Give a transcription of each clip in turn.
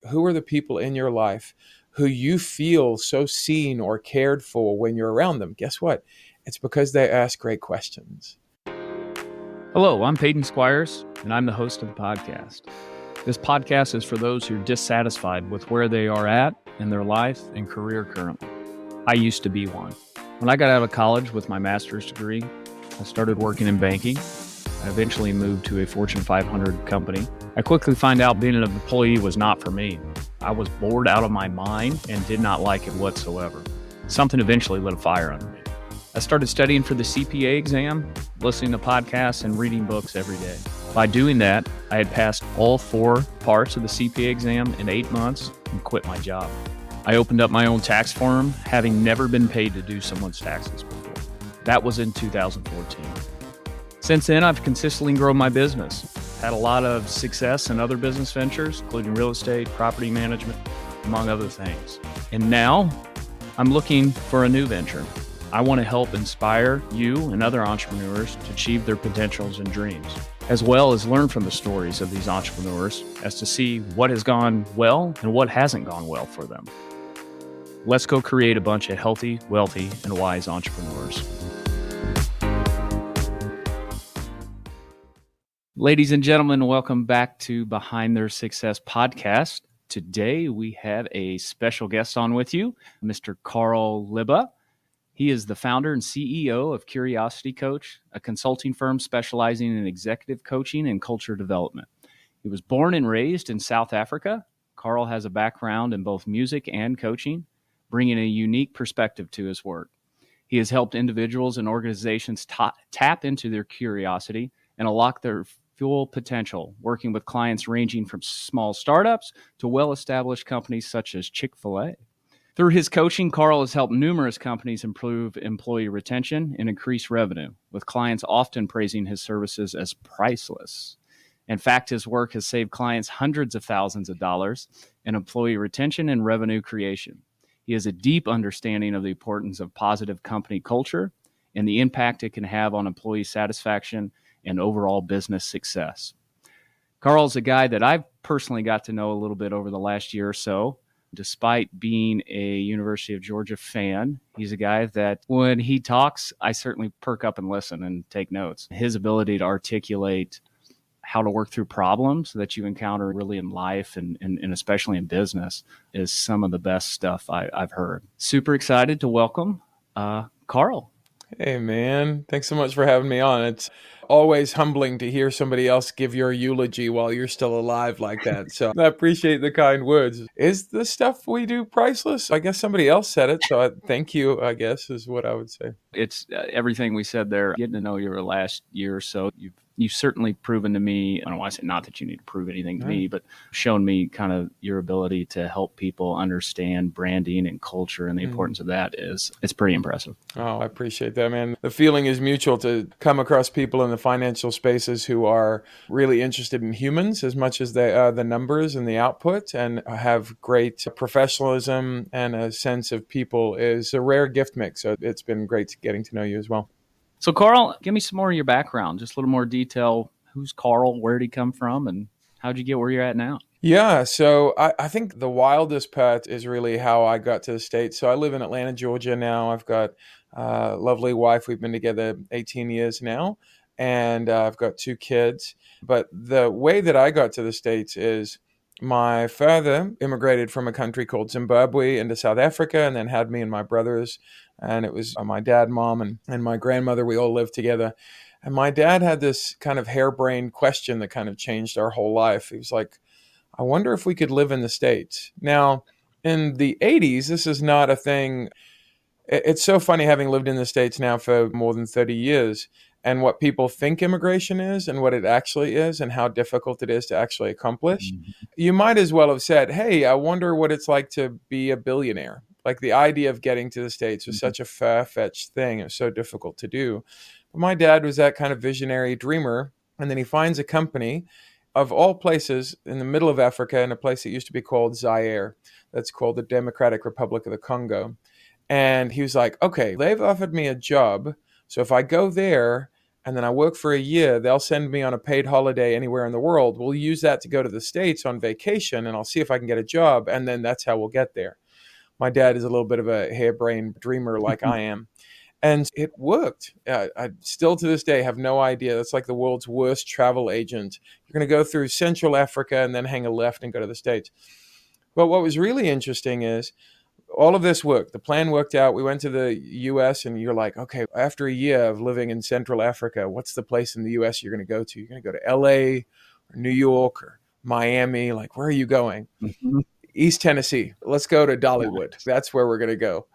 who are the people in your life who you feel so seen or cared for when you're around them? Guess what? It's because they ask great questions. Hello, I'm Peyton Squires, and I'm the host of the podcast. This podcast is for those who are dissatisfied with where they are at in their life and career currently. I used to be one. When I got out of college with my master's degree, I started working in banking. I eventually moved to a Fortune 500 company. I quickly found out being an employee was not for me. I was bored out of my mind and did not like it whatsoever. Something eventually lit a fire under me. I started studying for the CPA exam, listening to podcasts, and reading books every day. By doing that, I had passed all 4 parts of the CPA exam in 8 months and quit my job. I opened up my own tax firm, having never been paid to do someone's taxes before. That was in 2014. Since then, I've consistently grown my business. Had a lot of success in other business ventures, including real estate, property management, among other things. And now, I'm looking for a new venture. I want to help inspire you and other entrepreneurs to achieve their potentials and dreams, as well as learn from the stories of these entrepreneurs as to see what has gone well and what hasn't gone well for them. Let's go create a bunch of healthy, wealthy, and wise entrepreneurs. Ladies and gentlemen, welcome back to Behind Their Success podcast. Today, we have a special guest on with you, Mr. Carl Lubbe. He is the founder and CEO of Curiosity Coach, a consulting firm specializing in executive coaching and culture development. He was born and raised in South Africa. Carl has a background in both music and coaching, bringing a unique perspective to his work. He has helped individuals and organizations tap into their curiosity and unlock their full potential, working with clients ranging from small startups to well-established companies such as Chick-fil-A. Through his coaching, Carl has helped numerous companies improve employee retention and increase revenue, with clients often praising his services as priceless. In fact, his work has saved clients hundreds of thousands of dollars in employee retention and revenue creation. He has a deep understanding of the importance of positive company culture and the impact it can have on employee satisfaction and overall business success. Carl's a guy that I've personally got to know a little bit over the last year or so. Despite being a University of Georgia fan, he's a guy that when he talks, I certainly perk up and listen and take notes. His ability to articulate how to work through problems that you encounter really in life and especially in business is some of the best stuff I've heard. Super excited to welcome Carl. Hey, man. Thanks so much for having me on. It's always humbling to hear somebody else give your eulogy while you're still alive like that. So I appreciate the kind words. Is the stuff we do priceless? I guess somebody else said it. So thank you, I guess, is what I would say. It's everything we said there. Getting to know you over the last year or so, you've certainly proven to me, I don't want to say not that you need to prove anything to me, but shown me kind of your ability to help people understand branding and culture and the importance of that it's pretty impressive. Oh, I appreciate that, man. The feeling is mutual to come across people in the financial spaces who are really interested in humans as much as they are the numbers and the output, and have great professionalism and a sense of people is a rare gift mix. So it's been great getting to know you as well. So, Carl, give me some more of your background, just a little more detail. Who's Carl? Where did he come from? And how'd you get where you're at now? Yeah, so I think the wildest part is really how I got to the States. So I live in Atlanta, Georgia now. I've got a lovely wife. We've been together 18 years now, and I've got 2 kids. But the way that I got to the States is my father immigrated from a country called Zimbabwe into South Africa and then had me and my brothers. And it was my dad, mom, and my grandmother. We all lived together. And my dad had this kind of harebrained question that kind of changed our whole life. He was like, I wonder if we could live in the States. Now, in the 80s, this is not a thing. It's so funny having lived in the States now for more than 30 years and what people think immigration is and what it actually is and how difficult it is to actually accomplish. Mm-hmm. You might as well have said, hey, I wonder what it's like to be a billionaire. Like the idea of getting to the States was such a far-fetched thing. It was so difficult to do. But my dad was that kind of visionary dreamer. And then he finds a company of all places in the middle of Africa in a place that used to be called Zaire. That's called the Democratic Republic of the Congo. And he was like, okay, they've offered me a job. So if I go there and then I work for a year, they'll send me on a paid holiday anywhere in the world. We'll use that to go to the States on vacation, and I'll see if I can get a job, and then that's how we'll get there. My dad is a little bit of a harebrained dreamer like I am. And it worked. I still to this day have no idea. That's like the world's worst travel agent. You're going to go through Central Africa and then hang a left and go to the States. But what was really interesting is all of this worked. The plan worked out. We went to the US, and you're like, okay, after a year of living in Central Africa, what's the place in the US you're going to go to? You're going to go to LA or New York or Miami. Like, where are you going? Mhm. East Tennessee. Let's go to Dollywood. That's where we're going to go.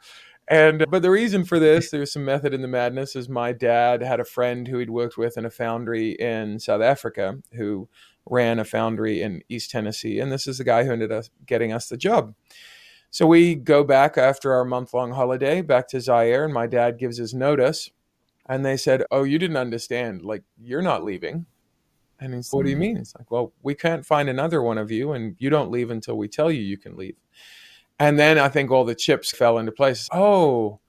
And but the reason for this, there's some method in the madness, is my dad had a friend who he'd worked with in a foundry in South Africa who ran a foundry in East Tennessee. And this is the guy who ended up getting us the job. So we go back after our month-long holiday back to Zaire, and my dad gives his notice. And they said, "Oh, you didn't understand. Like, you're not leaving." And he's, "What do you mean?" It's like, "Well, we can't find another one of you, and you don't leave until we tell you you can leave." And then I think all the chips fell into place. Oh,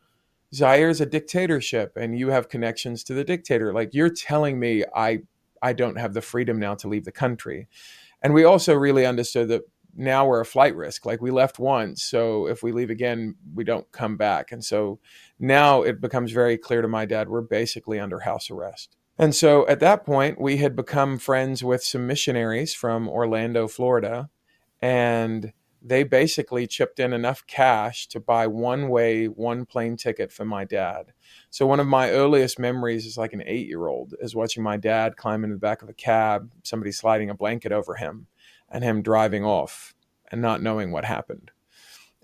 Zaire's a dictatorship, and you have connections to the dictator. Like, you're telling me I don't have the freedom now to leave the country. And we also really understood that now we're a flight risk. Like, we left once, so if we leave again, we don't come back. And so now it becomes very clear to my dad we're basically under house arrest. And so at that point, we had become friends with some missionaries from Orlando, Florida, and they basically chipped in enough cash to buy one plane ticket for my dad. So one of my earliest memories is like an 8-year-old is watching my dad climb into the back of a cab, somebody sliding a blanket over him, and him driving off and not knowing what happened.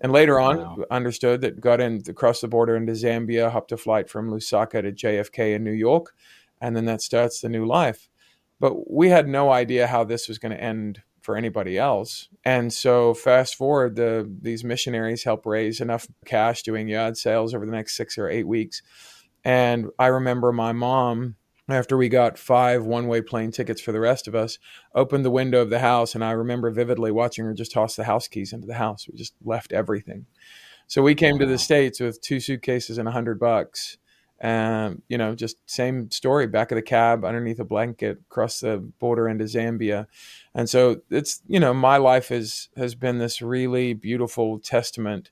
And later on, Wow. understood that got in across the border into Zambia, hopped a flight from Lusaka to JFK in New York, and then that starts the new life. But we had no idea how this was going to end for anybody else. And so fast forward, these missionaries help raise enough cash doing yard sales over the next 6 or 8 weeks. And I remember my mom, after we got 5 one-way plane tickets for the rest of us, opened the window of the house, and I remember vividly watching her just toss the house keys into the house. We just left everything. So we came to the Wow. States with 2 suitcases and $100. Just same story, back of the cab, underneath a blanket, across the border into Zambia. And so it's, my life has been this really beautiful testament,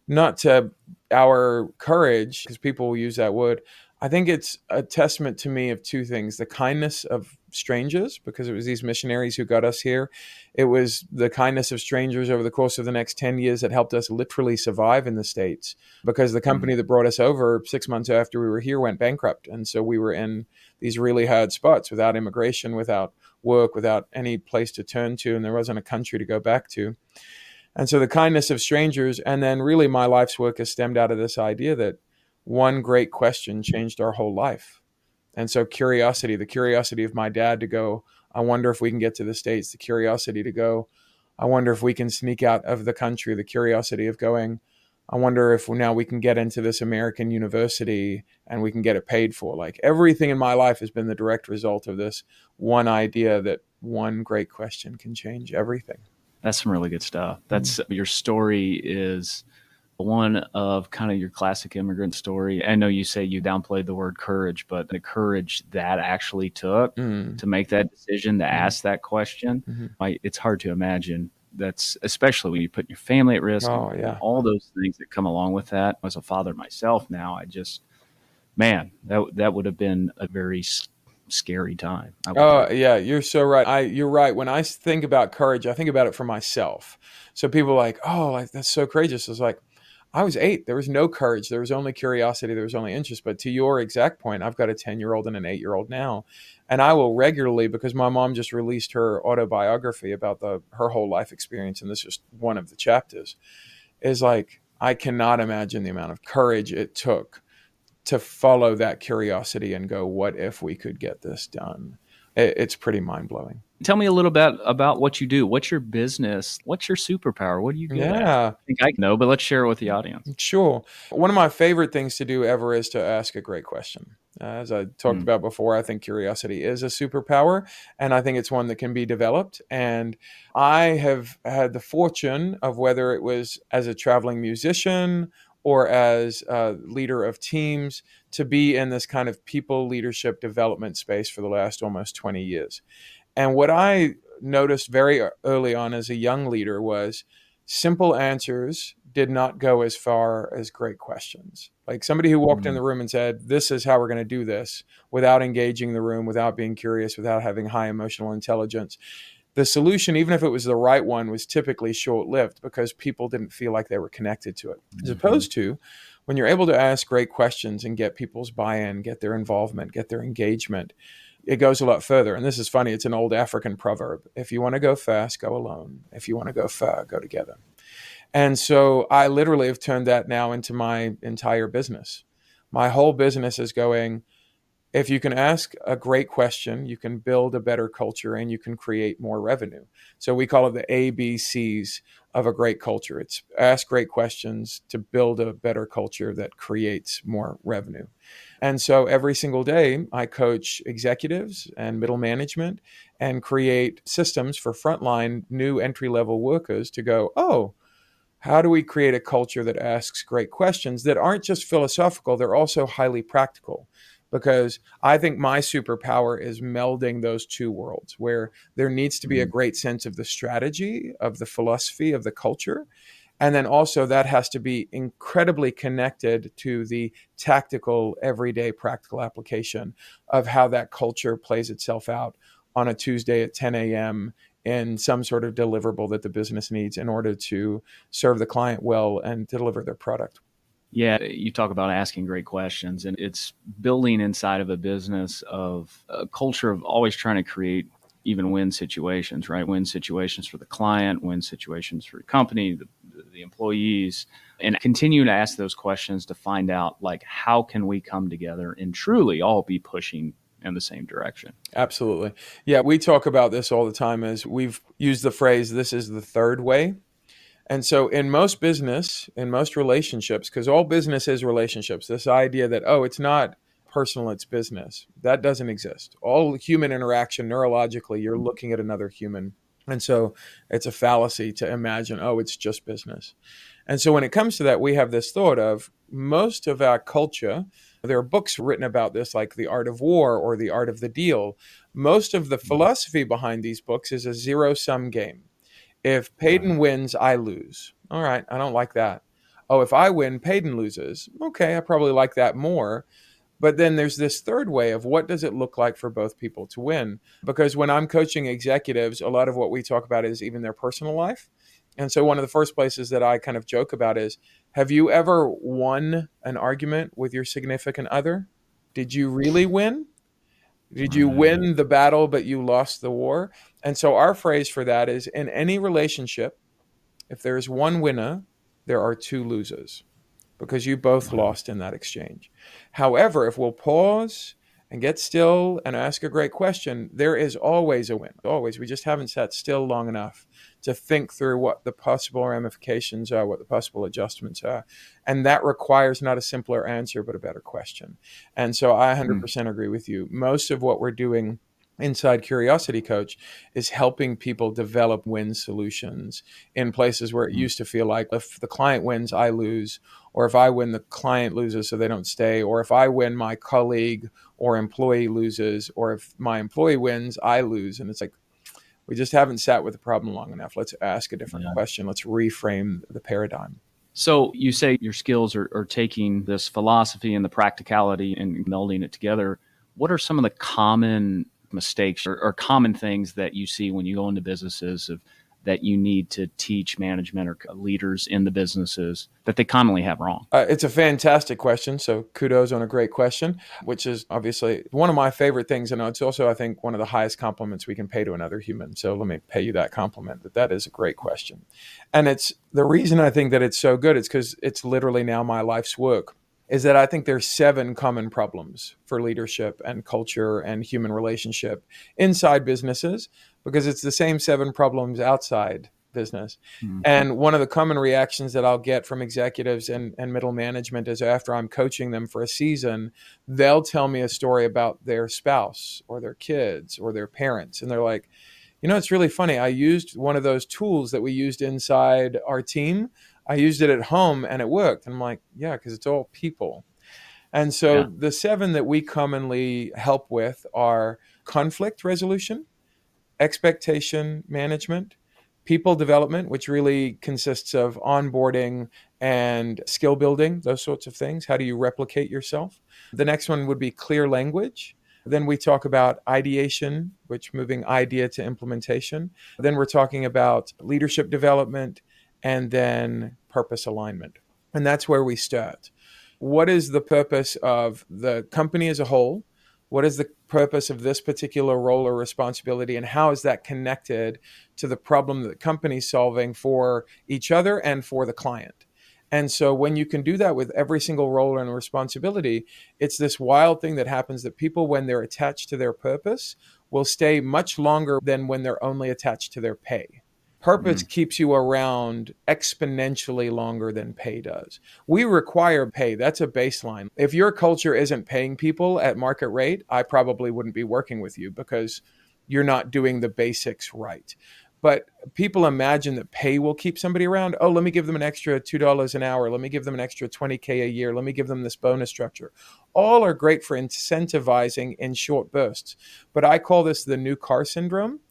not to our courage, because people will use that word. I think it's a testament to me of two things: the kindness of strangers, because it was these missionaries who got us here. It was the kindness of strangers over the course of the next 10 years that helped us literally survive in the States, because the company Mm. that brought us over 6 months after we were here went bankrupt. And so we were in these really hard spots without immigration, without work, without any place to turn to, and there wasn't a country to go back to. And so the kindness of strangers, and then really my life's work has stemmed out of this idea that one great question changed our whole life. And so curiosity, the curiosity of my dad to go, I wonder if we can get to the States, the curiosity to go, I wonder if we can sneak out of the country, the curiosity of going, I wonder if now we can get into this American university and we can get it paid for. Like, everything in my life has been the direct result of this one idea that one great question can change everything. That's some really good stuff. Mm. That's your story is one of kind of your classic immigrant story. I know you say you downplayed the word courage, but the courage that actually took Mm. to make that decision, to Mm. ask that question, Mhm. it's hard to imagine. That's especially when you put your family at risk Oh, and yeah. all those things that come along with that. As a father myself now, I just, man, that would have been a very scary time, I will tell Oh, you. yeah, you're so right. You're right. When I think about courage, I think about it for myself. So people are like, "Oh, like, that's so courageous." It's like, I was 8. There was no courage. There was only curiosity. There was only interest. But to your exact point, I've got a 10-year-old and an 8-year-old now, and I will regularly, because my mom just released her autobiography about her whole life experience, and this is one of the chapters. Is like, I cannot imagine the amount of courage it took to follow that curiosity and go, what if we could get this done? It's pretty mind blowing. Tell me a little bit about what you do. What's your business? What's your superpower? What are you good at? Yeah, I think I know, but let's share it with the audience. sure. One of my favorite things to do ever is to ask a great question. As I talked Mm. about before, I think curiosity is a superpower, and I think it's one that can be developed. And I have had the fortune of, whether it was as a traveling musician or as a leader of teams to be in this kind of people leadership development space for the last almost 20 years. And what I noticed very early on as a young leader was simple answers did not go as far as great questions. Like somebody who walked in the room and said, "This is how we're going to do this," without engaging the room, without being curious, without having high emotional intelligence. The solution, even if it was the right one, was typically short lived because people didn't feel like they were connected to it. As opposed to when you're able to ask great questions and get people's buy in, get their involvement, get their engagement, it goes a lot further. And this is funny. It's an old African proverb. If you want to go fast, go alone. If you want to go far, go together. And so I literally have turned that now into my entire business. My whole business is going, if you can ask a great question, you can build a better culture and you can create more revenue. So we call it the ABCs of a great culture. It's ask great questions to build a better culture that creates more revenue. And so every single day, I coach executives and middle management and create systems for frontline new entry level workers to go, oh, how do we create a culture that asks great questions that aren't just philosophical, they're also highly practical? Because I think my superpower is melding those two worlds where there needs to be a great sense of the strategy, of the philosophy, of the culture. And then also that has to be incredibly connected to the tactical, everyday, practical application of how that culture plays itself out on a Tuesday at 10 a.m. in some sort of deliverable that the business needs in order to serve the client well and deliver their product. Yeah, you talk about asking great questions, and it's building inside of a business of a culture of always trying to create even win situations, right? Win situations for the client, win situations for the company, the employees, and continue to ask those questions to find out, like, how can we come together and truly all be pushing in the same direction? Absolutely. Yeah, we talk about this all the time as we've used the phrase, this is the third way. And so in most business, in most relationships, because all business is relationships, this idea that, oh, it's not personal, it's business, that doesn't exist. All human interaction, neurologically, you're looking at another human. And so it's a fallacy to imagine, oh, it's just business. And so when it comes to that, we have this thought of most of our culture. There are books written about this, like The Art of War or The Art of the Deal. Most of the philosophy behind these books is a zero-sum game. If Peyton wins, I lose. All right, I don't like that. Oh, if I win, Peyton loses. Okay, I probably like that more. But then there's this third way of what does it look like for both people to win? Because when I'm coaching executives, a lot of what we talk about is even their personal life. And so one of the first places that I kind of joke about is, have you ever won an argument with your significant other? Did you really win? Did you win the battle, but you lost the war? And so our phrase for that is in any relationship, if there's one winner, there are two losers because you both lost in that exchange. However, if we'll pause and get still and ask a great question, there is always a win. Always. We just haven't sat still long enough to think through what the possible ramifications are, what the possible adjustments are. And that requires not a simpler answer, but a better question. And so I 100% agree with you. Most of what we're doing inside Curiosity Coach is helping people develop win solutions in places where it used to feel like if the client wins, I lose, or if I win, the client loses so they don't stay, or if I win, my colleague or employee loses, or if my employee wins, I lose. And it's like, we just haven't sat with the problem long enough. Let's ask a different question. Let's reframe the paradigm. So you say your skills are taking this philosophy and the practicality and melding it together. What are some of the common mistakes or common things that you see when you go into businesses that you need to teach management or leaders in the businesses that they commonly have wrong? It's a fantastic question. So kudos on a great question, which is obviously one of my favorite things. And it's also, I think, one of the highest compliments we can pay to another human. So let me pay you that compliment that is a great question. And it's the reason I think that it's so good. It's because it's literally now my life's work. Is that I think there's 7 common problems for leadership and culture and human relationship inside businesses, because it's the same 7 problems outside business. Mm-hmm. And one of the common reactions that I'll get from executives and middle management is after I'm coaching them for a season, they'll tell me a story about their spouse or their kids or their parents. And they're like, you know, it's really funny. I used one of those tools that we used inside our team I used it at home and it worked. And I'm like, yeah, because it's all people. And so Yeah. the seven that we commonly help with are conflict resolution, expectation management, people development, which really consists of onboarding and skill building, those sorts of things. How do you replicate yourself? The next one would be clear language. Then we talk about ideation, which moving idea to implementation. Then we're talking about leadership development and then purpose alignment. And that's where we start. What is the purpose of the company as a whole? What is the purpose of this particular role or responsibility, and how is that connected to the problem that the company's solving for each other and for the client? And so when you can do that with every single role and responsibility, it's this wild thing that happens that people, when they're attached to their purpose, will stay much longer than when they're only attached to their pay. Purpose Mm. keeps you around exponentially longer than pay does. We require pay. That's a baseline. If your culture isn't paying people at market rate, I probably wouldn't be working with you because you're not doing the basics right. But people imagine that pay will keep somebody around. Oh, let me give them an extra $2 an hour. Let me give them an extra 20K a year. Let me give them this bonus structure. All are great for incentivizing in short bursts. But I call this the new car syndrome.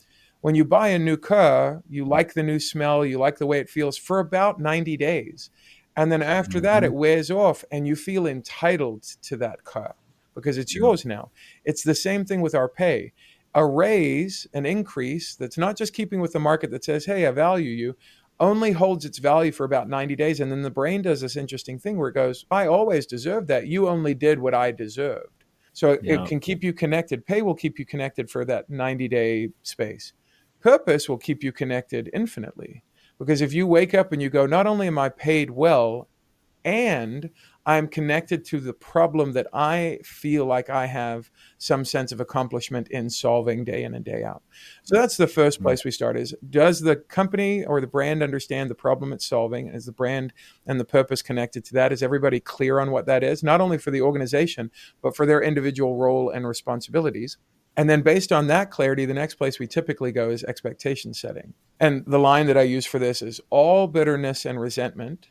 When you buy a new car, you like the new smell, you like the way it feels for about 90 days. And then after that, it Mhm. wears off and you feel entitled to that car because it's Yeah. yours now. It's the same thing with our pay. A raise, an increase that's not just keeping with the market that says, hey, I value you, only holds its value for about 90 days. And then the brain does this interesting thing where it goes, I always deserved that. You only did what I deserved. So it Yeah. can keep you connected. Pay will keep you connected for that 90-day space. Purpose will keep you connected infinitely. Because if you wake up and you go, not only am I paid well, and I'm connected to the problem that I feel like I have some sense of accomplishment in solving day in and day out. So that's the first Mm. place we start is, does the company or the brand understand the problem it's solving? Is the brand and the purpose connected to that? Is everybody clear on what that is? Not only for the organization, but for their individual role and responsibilities. And then based on that clarity, the next place we typically go is expectation setting. And the line that I use for this is, all bitterness and resentment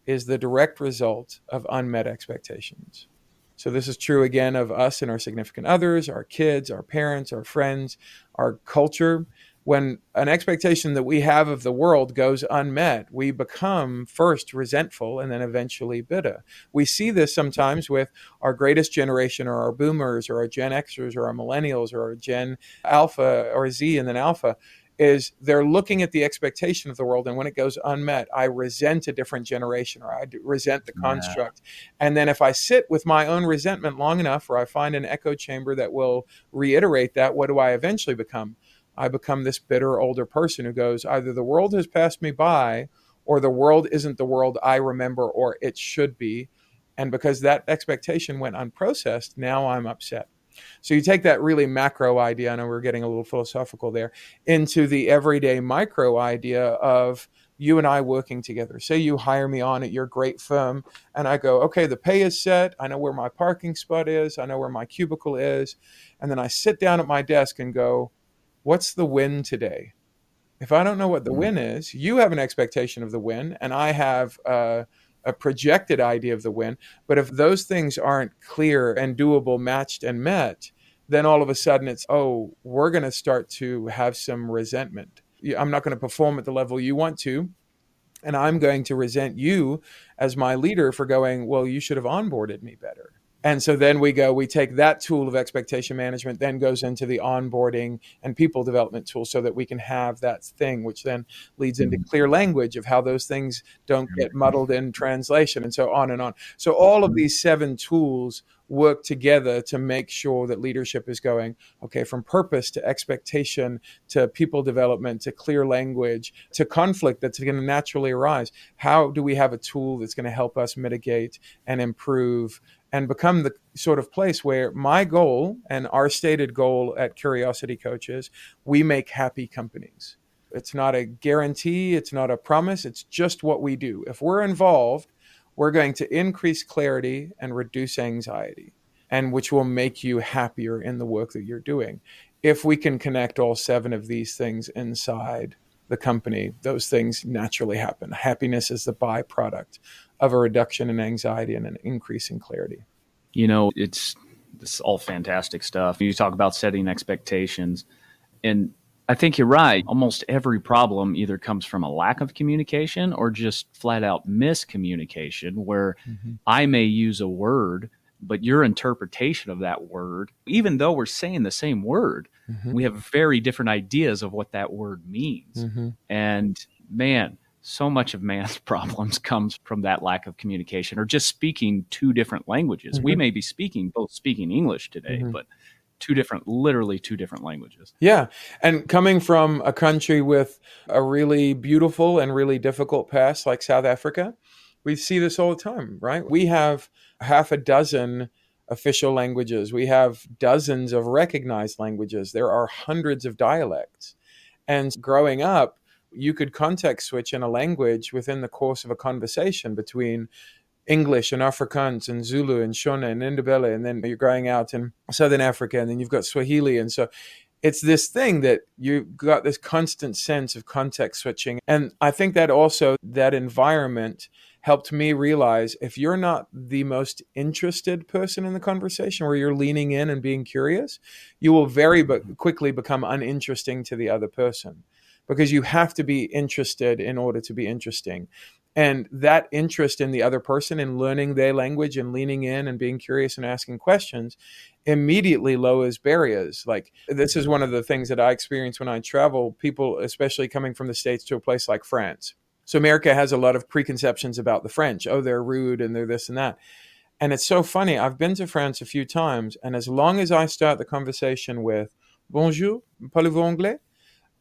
is the direct result of unmet expectations. So this is true again of us and our significant others, our kids, our parents, our friends, our culture. When an expectation that we have of the world goes unmet, we become first resentful and then eventually bitter. We see this sometimes with our greatest generation, or our boomers, or our Gen Xers, or our millennials, or our Gen Alpha or Z and then Alpha. Is they're looking at the expectation of the world, and when it goes unmet, I resent a different generation, or I resent the Yeah. construct. And then if I sit with my own resentment long enough, or I find an echo chamber that will reiterate that, what do I eventually become? I become this bitter older person who goes, either the world has passed me by, or the world isn't the world I remember or it should be. And because that expectation went unprocessed, now I'm upset. So you take that really macro idea, I know we're getting a little philosophical there, into the everyday micro idea of you and I working together. Say you hire me on at your great firm, and I go, okay, the pay is set. I know where my parking spot is. I know where my cubicle is. And then I sit down at my desk and go, what's the win today? If I don't know what the Mm. win is, you have an expectation of the win, and I have a projected idea of the win. But if those things aren't clear and doable, matched and met, then all of a sudden it's, oh, we're going to start to have some resentment. I'm not going to perform at the level you want to. And I'm going to resent you as my leader for going, well, you should have onboarded me better. And so then we take that tool of expectation management, then goes into the onboarding and people development tool so that we can have that thing, which then leads into clear language of how those things don't get muddled in translation and so on and on. So all of Mhm. these seven tools work together to make sure that leadership is going, okay, from purpose to expectation to people development to clear language to conflict that's going to naturally arise. How do we have a tool that's going to help us mitigate and improve and become the sort of place where my goal and our stated goal at Curiosity Coach is, we make happy companies. It's not a guarantee, it's not a promise, it's just what we do. If we're involved, we're going to increase clarity and reduce anxiety, and which will make you happier in the work that you're doing. If we can connect all seven of these things inside the company, those things naturally happen. Happiness is the byproduct of a reduction in anxiety and an increase in clarity. It's all fantastic stuff. You talk about setting expectations, and I think you're right. Almost every problem either comes from a lack of communication or just flat out miscommunication, where Mm-hmm. I may use a word, but your interpretation of that word, even though we're saying the same word, Mm-hmm. we have very different ideas of what that word means. Mm-hmm. And man, so much of man's problems comes from that lack of communication or just speaking two different languages. We Mm-hmm. may be both speaking English today, Mm-hmm. but literally two different languages. Yeah. And coming from a country with a really beautiful and really difficult past like South Africa, we see this all the time, right? We have half a dozen official languages. We have dozens of recognized languages. There are hundreds of dialects. And growing up, you could context switch in a language within the course of a conversation between English and Afrikaans and Zulu and Shona and Ndebele, and then you're going out in Southern Africa, and then you've got Swahili. And so it's this thing that you've got this constant sense of context switching. And I think that also that environment helped me realize if you're not the most interested person in the conversation, where you're leaning in and being curious, you will very quickly become uninteresting to the other person, because you have to be interested in order to be interesting. And that interest in the other person, in learning their language and leaning in and being curious and asking questions, immediately lowers barriers. Like, this is one of the things that I experience when I travel, people, especially coming from the States to a place like France. So America has a lot of preconceptions about the French. Oh, they're rude and they're this and that. And it's so funny. I've been to France a few times, and as long as I start the conversation with bonjour, parlez-vous anglais?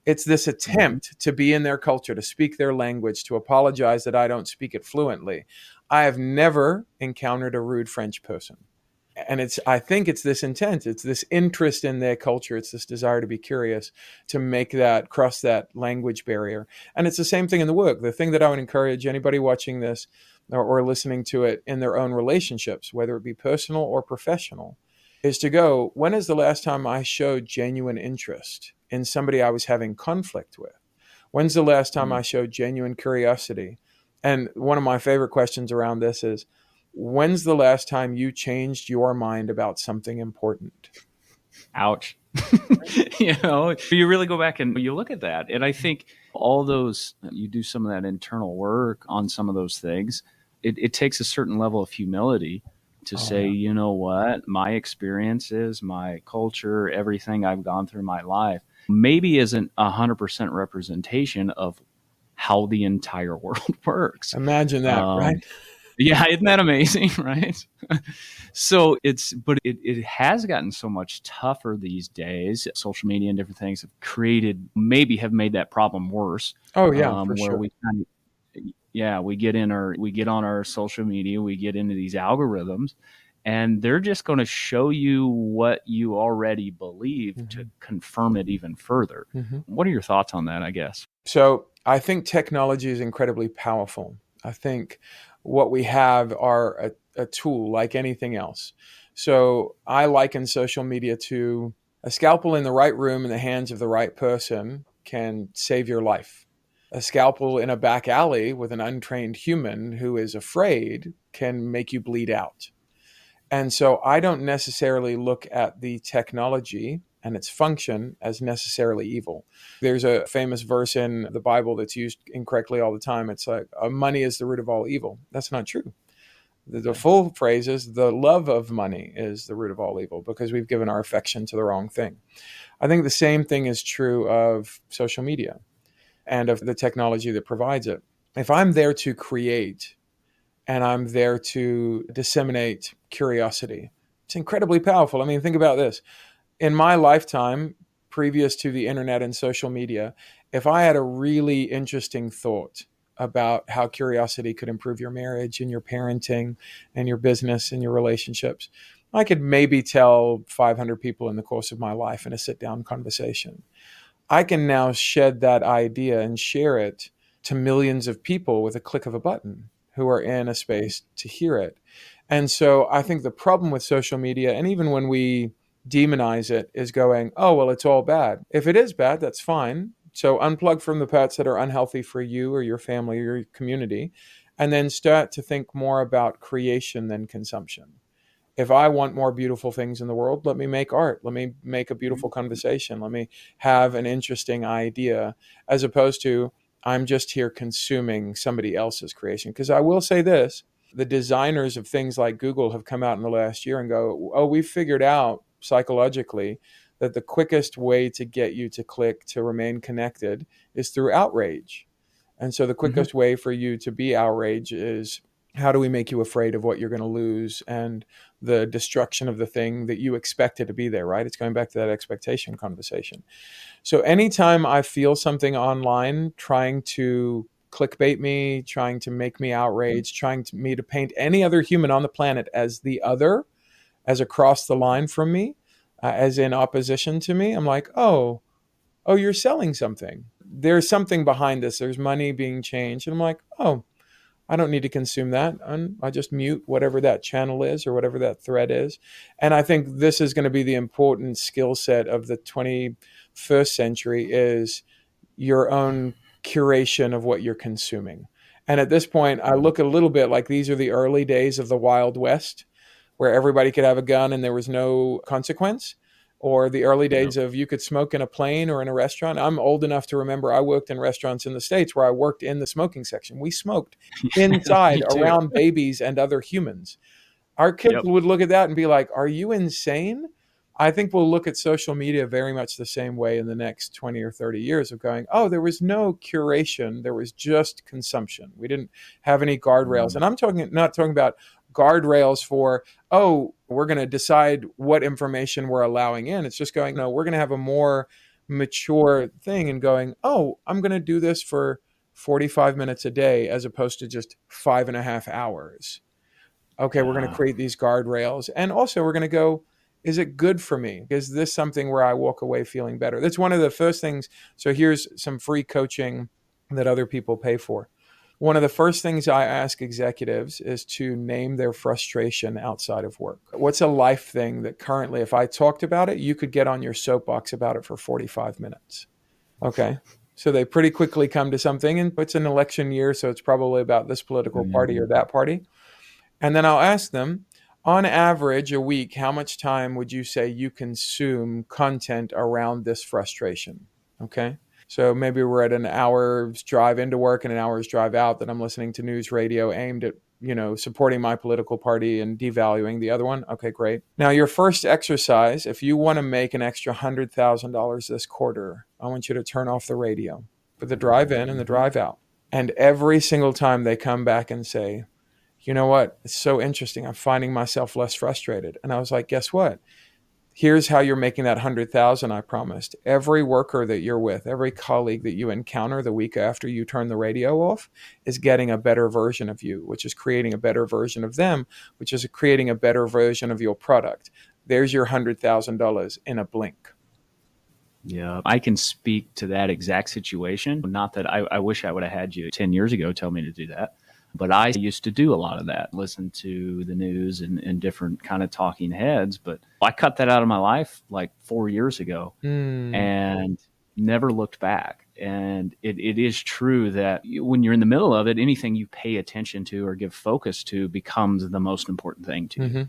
It's this attempt to be in their culture, to speak their language, to apologize that I don't speak it fluently. I have never encountered a rude French person. And I think it's this intent, it's this interest in their culture, it's this desire to be curious, to make that, cross that language barrier. And it's the same thing in the work. The thing that I would encourage anybody watching this or listening to it in their own relationships, whether it be personal or professional, is to go, when is the last time I showed genuine interest in somebody I was having conflict with? When's the last time I showed genuine curiosity? And one of my favorite questions around this is, when's the last time you changed your mind about something important? Ouch. You really go back and you look at that. And I think all those, you do some of that internal work on some of those things. It takes a certain level of humility to say, Yeah. you know what, my experiences, my culture, everything I've gone through my life maybe isn't 100% representation of how the entire world works. Imagine that, right? Yeah, isn't that amazing, right? So it has gotten so much tougher these days. Social media and different things have made that problem worse. Oh yeah, for Where sure. we get on our social media, we get into these algorithms, and they're just going to show you what you already believe to confirm it even further. What are your thoughts on that, I guess? So I think technology is incredibly powerful. I think what we have are a tool like anything else. So I liken social media to a scalpel in the right room in the hands of the right person can save your life. A scalpel in a back alley with an untrained human who is afraid can make you bleed out. And so I don't necessarily look at the technology and its function as necessarily evil. There's a famous verse in the Bible that's used incorrectly all the time. It's like, money is the root of all evil. That's not true. The full phrase is, the love of money is the root of all evil, because we've given our affection to the wrong thing. I think the same thing is true of social media and of the technology that provides it. If I'm there to create and I'm there to disseminate curiosity, it's incredibly powerful. I mean, think about this. In my lifetime, previous to the internet and social media, if I had a really interesting thought about how curiosity could improve your marriage and your parenting and your business and your relationships, I could maybe tell 500 people in the course of my life in a sit-down conversation. I can now shed that idea and share it to millions of people with a click of a button who are in a space to hear it. And so I think the problem with social media, and even when we demonize it, is going, oh, well, it's all bad. If it is bad, that's fine. So unplug from the pets that are unhealthy for you or your family or your community, and then start to think more about creation than consumption. If I want more beautiful things in the world, let me make art. Let me make a beautiful conversation. Let me have an interesting idea, as opposed to I'm just here consuming somebody else's creation. Because I will say this, the designers of things like Google have come out in the last year and go, oh, we've figured out psychologically that the quickest way to get you to click to remain connected is through outrage. And so the Mm-hmm. quickest way for you to be outraged is, how do we make you afraid of what you're going to lose and the destruction of the thing that you expected to be there, right? It's going back to that expectation conversation. So anytime I feel something online trying to clickbait me, trying to make me outraged, me to paint any other human on the planet as the other, as across the line from me, as in opposition to me, I'm like, oh, you're selling something. There's something behind this. There's money being changed. And I'm like, oh, I don't need to consume that. I just mute whatever that channel is or whatever that thread is. And I think this is going to be the important skill set of the 21st century is your own curation of what you're consuming. And at this point, I look a little bit like these are the early days of the Wild West, where everybody could have a gun and there was no consequence, or the early Yep. days of you could smoke in a plane or in a restaurant. I'm old enough to remember I worked in restaurants in the States where I worked in the smoking section. We smoked inside Me too. around babies and other humans. Our kids Yep. would look at that and be like, are you insane? I think we'll look at social media very much the same way in the next 20 or 30 years of going, oh, there was no curation. There was just consumption. We didn't have any guardrails. And I'm not talking about guardrails for, oh, we're going to decide what information we're allowing in. It's just going, no, we're going to have a more mature thing and going, oh, I'm going to do this for 45 minutes a day as opposed to just 5.5 hours. Okay, we're going to Yeah. create these guardrails. And also, we're going to go, is it good for me? Is this something where I walk away feeling better? That's one of the first things. So, here's some free coaching that other people pay for. One of the first things I ask executives is to name their frustration outside of work. What's a life thing that currently, if I talked about it, you could get on your soapbox about it for 45 minutes? Okay. So they pretty quickly come to something, and it's an election year, so it's probably about this political party or Mhm. that party. And then I'll ask them, on average, a week, how much time would you say you consume content around this frustration? Okay. So maybe we're at an hour's drive into work and an hour's drive out that I'm listening to news radio aimed at, supporting my political party and devaluing the other one. Okay, great. Now, your first exercise, if you want to make an extra $100,000 this quarter, I want you to turn off the radio for the drive in and the drive out. And every single time they come back and say, you know what? It's so interesting. I'm finding myself less frustrated. And I was like, guess what? Here's how you're making that 100,000 I promised. Every worker that you're with, every colleague that you encounter the week after you turn the radio off is getting a better version of you, which is creating a better version of them, which is creating a better version of your product. There's your $100,000 in a blink. Yeah, I can speak to that exact situation. Not that I wish I would have had you 10 years ago tell me to do that, but I used to do a lot of that, listen to the news and different kind of talking heads. But I cut that out of my life like 4 years ago Mm. and never looked back. And it is true that when you're in the middle of it, anything you pay attention to or give focus to becomes the most important thing to you, Mm-hmm.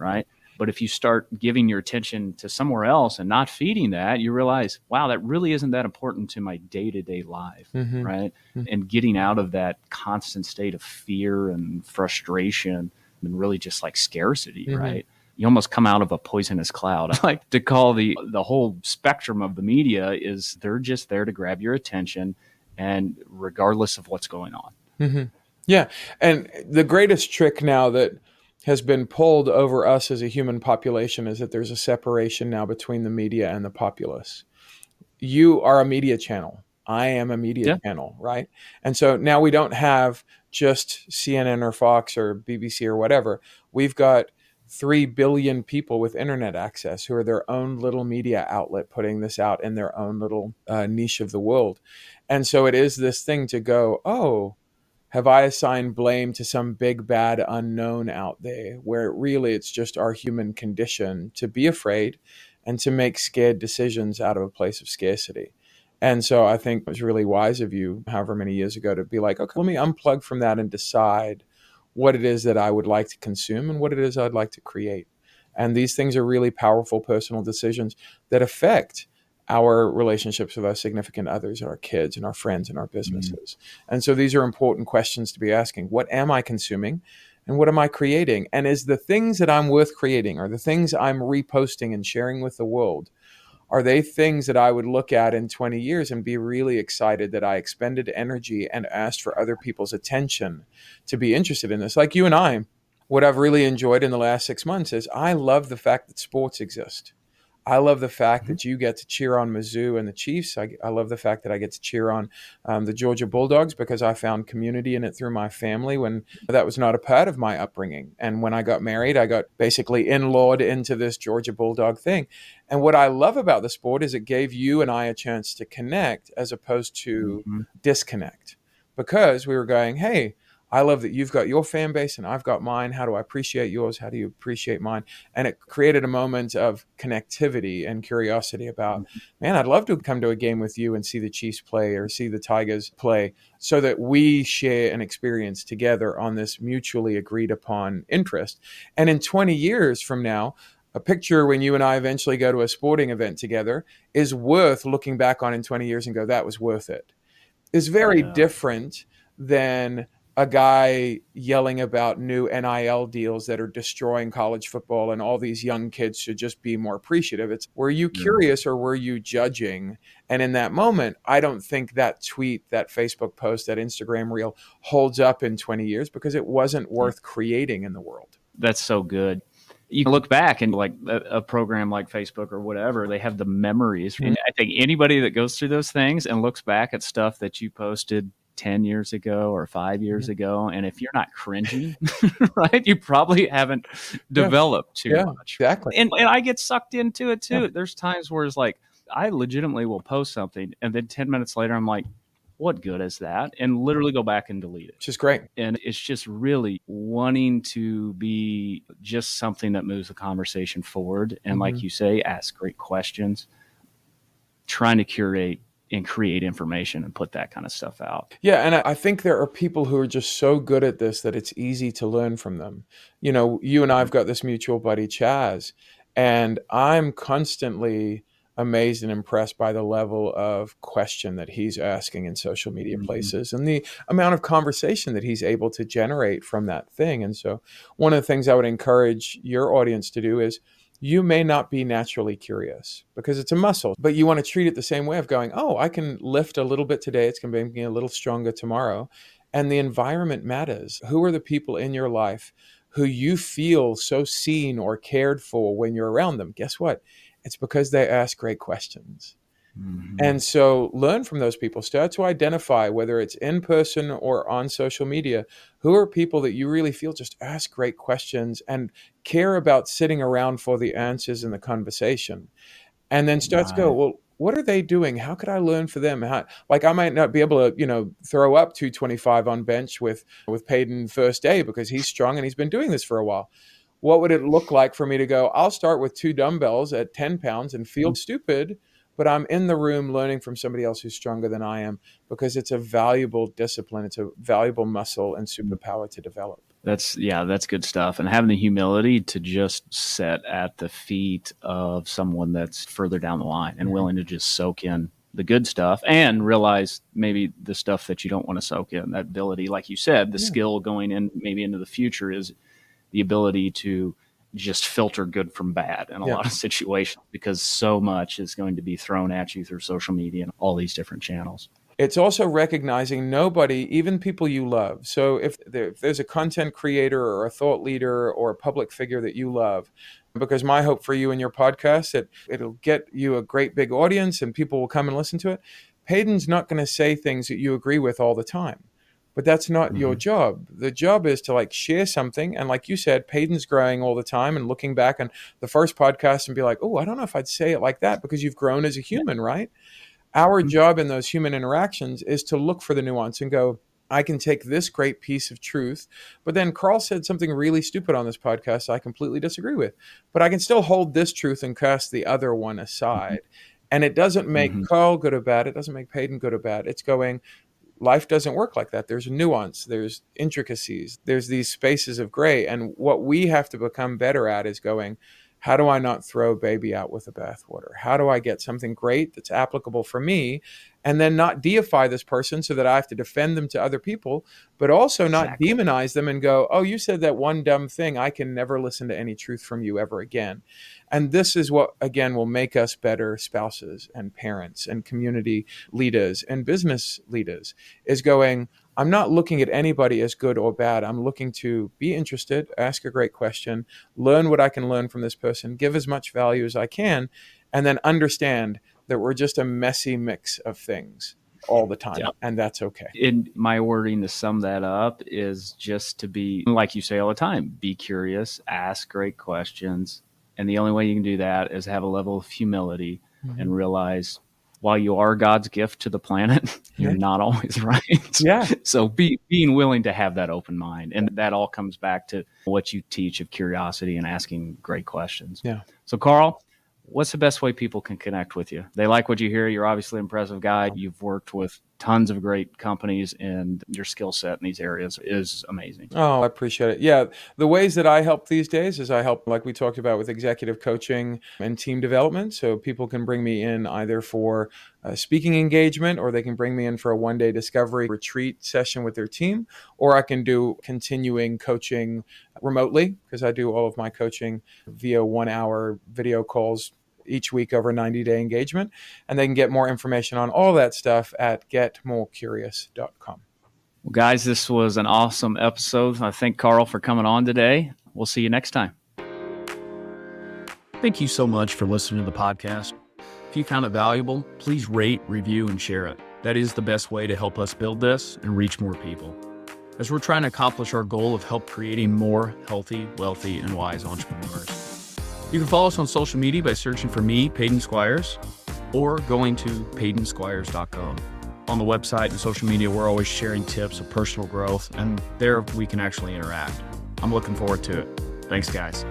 right? But if you start giving your attention to somewhere else and not feeding that, you realize, wow, that really isn't that important to my day to day life, Mm-hmm. right? And getting out of that constant state of fear and frustration and really just like scarcity, Mm-hmm. right? You almost come out of a poisonous cloud. I like to call the whole spectrum of the media is they're just there to grab your attention, and regardless of what's going on. Mm-hmm. Yeah. And the greatest trick now that has been pulled over us as a human population is that there's a separation now between the media and the populace. You are a media channel. I am a media Yeah. channel, right? And so now we don't have just CNN or Fox or BBC or whatever. We've got 3 billion people with internet access who are their own little media outlet putting this out in their own little niche of the world. And so it is this thing to go, oh, have I assigned blame to some big bad unknown out there where really it's just our human condition to be afraid and to make scared decisions out of a place of scarcity? And so I think it was really wise of you, however many years ago, to be like, okay, let me unplug from that and decide what it is that I would like to consume and what it is I'd like to create. And these things are really powerful personal decisions that affect our relationships with our significant others, our kids, and our friends, and our businesses. And so these are important questions to be asking. What am I consuming? And what am I creating? And is the things that I'm worth creating, or the things I'm reposting and sharing with the world, are they things that I would look at in 20 years and be really excited that I expended energy and asked for other people's attention to be interested in this? Like you and I, what I've really enjoyed in the last 6 months is I love the fact that sports exist. I love the fact Mhm. that you get to cheer on Mizzou and the Chiefs. I love the fact that I get to cheer on the Georgia Bulldogs because I found community in it through my family when that was not a part of my upbringing. And when I got married, I got basically in-lawed into this Georgia Bulldog thing. And what I love about the sport is it gave you and I a chance to connect as opposed to Mhm. disconnect, because we were going, hey, I love that you've got your fan base and I've got mine. How do I appreciate yours? How do you appreciate mine? And it created a moment of connectivity and curiosity about, man, I'd love to come to a game with you and see the Chiefs play or see the Tigers play, so that we share an experience together on this mutually agreed upon interest. And in 20 years from now, a picture when you and I eventually go to a sporting event together is worth looking back on in 20 years and go, that was worth it. Is very Yeah. different than a guy yelling about new NIL deals that are destroying college football and all these young kids should just be more appreciative. It's, were you Yeah. curious or were you judging? And in that moment, I don't think that tweet, that Facebook post, that Instagram reel holds up in 20 years because it wasn't worth creating in the world. That's so good. You can look back and like a program like Facebook or whatever, they have the memories. Mhm. And I think anybody that goes through those things and looks back at stuff that you posted 10 years ago or 5 years Mhm. ago, and if you're not cringing, right, you probably haven't Yeah. developed too Yeah, much. exactly. And I get sucked into it Yeah. too. There's times where it's like, I legitimately will post something and then 10 minutes later, I'm like, what good is that? And literally go back and delete it. Which is great. And it's just really wanting to be just something that moves the conversation forward. And like Mhm. you say, ask great questions, trying to curate and create information and put that kind of stuff out. Yeah, and I think there are people who are just so good at this that it's easy to learn from them. You know, you and I've got this mutual buddy, Chaz, and I'm constantly amazed and impressed by the level of question that he's asking in social media Mhm. places and the amount of conversation that he's able to generate from that thing. And so, one of the things I would encourage your audience to do is, you may not be naturally curious because it's a muscle, but you want to treat it the same way of going, oh, I can lift a little bit today. It's going to make me a little stronger tomorrow. And the environment matters. Who are the people in your life who you feel so seen or cared for when you're around them? Guess what? It's because they ask great questions. Mhm. And so learn from those people. Start to identify, whether it's in person or on social media, who are people that you really feel just ask great questions and care about sitting around for the answers in the conversation. And then start to go, Right. well, what are they doing? How could I learn for them? How, like I might not be able to, throw up 225 on bench with Peyton first day because he's strong and he's been doing this for a while. What would it look like for me to go, I'll start with 2 dumbbells at 10 pounds and feel stupid, but I'm in the room learning from somebody else who's stronger than I am, because it's a valuable discipline. It's a valuable muscle and superpower to develop. That's good stuff. And having the humility to just sit at the feet of someone that's further down the line and Mhm. willing to just soak in the good stuff and realize maybe the stuff that you don't want to soak in. That ability, like you said, the Yeah. skill going in maybe into the future is the ability to just filter good from bad in a Yeah. lot of situations, because so much is going to be thrown at you through social media and all these different channels. It's also recognizing nobody, even people you love. So if there's a content creator or a thought leader or a public figure that you love, because my hope for you and your podcast, that it'll get you a great big audience and people will come and listen to it. Peyton's not going to say things that you agree with all the time, but that's not your Mm-hmm. job. The job is to like share something. And like you said, Peyton's growing all the time and looking back on the first podcast and be like, oh, I don't know if I'd say it like that, because you've grown as a Yeah. human, right? Our job in those human interactions is to look for the nuance and go, I can take this great piece of truth, but then Carl said something really stupid on this podcast I completely disagree with. But I can still hold this truth and cast the other one Mm-hmm. aside. And it doesn't make Mm-hmm. Carl good or bad. It doesn't make Peyton good or bad. It's going, life doesn't work like that. There's nuance, there's intricacies, there's these spaces of gray. And what we have to become better at is going, how do I not throw baby out with the bathwater? How do I get something great that's applicable for me and then not deify this person so that I have to defend them to other people, but also not Exactly. demonize them and go, oh, you said that one dumb thing. I can never listen to any truth from you ever again. And this is what, again, will make us better spouses and parents and community leaders and business leaders, is going, I'm not looking at anybody as good or bad. I'm looking to be interested, ask a great question, learn what I can learn from this person, give as much value as I can, and then understand that we're just a messy mix of things all the time. Yeah. And that's okay. In my wording to sum that up is just to be, like you say all the time, be curious, ask great questions. And the only way you can do that is have a level of humility and realize while you are God's gift to the planet, you're not always right. Yeah. So being willing to have that open mind. And that all comes back to what you teach of curiosity and asking great questions. Yeah. So, Carl, what's the best way people can connect with you? They like what you hear. You're obviously an impressive guy. You've worked with tons of great companies, and your skill set in these areas is amazing. Oh, I appreciate it. Yeah. The ways that I help these days is I help, like we talked about, with executive coaching and team development. So people can bring me in either for a speaking engagement, or they can bring me in for a one-day discovery retreat session with their team, or I can do continuing coaching remotely, because I do all of my coaching via 1-hour video calls each week over a 90-day engagement. And they can get more information on all that stuff at getmorecurious.com. Well, guys, this was an awesome episode. I thank Carl for coming on today. We'll see you next time. Thank you so much for listening to the podcast. If you found it valuable, please rate, review, and share it. That is the best way to help us build this and reach more people, as we're trying to accomplish our goal of help creating more healthy, wealthy, and wise entrepreneurs. You can follow us on social media by searching for me, Peyton Squires, or going to PeytonSquires.com. On the website and social media, we're always sharing tips of personal growth, and there we can actually interact. I'm looking forward to it. Thanks, guys.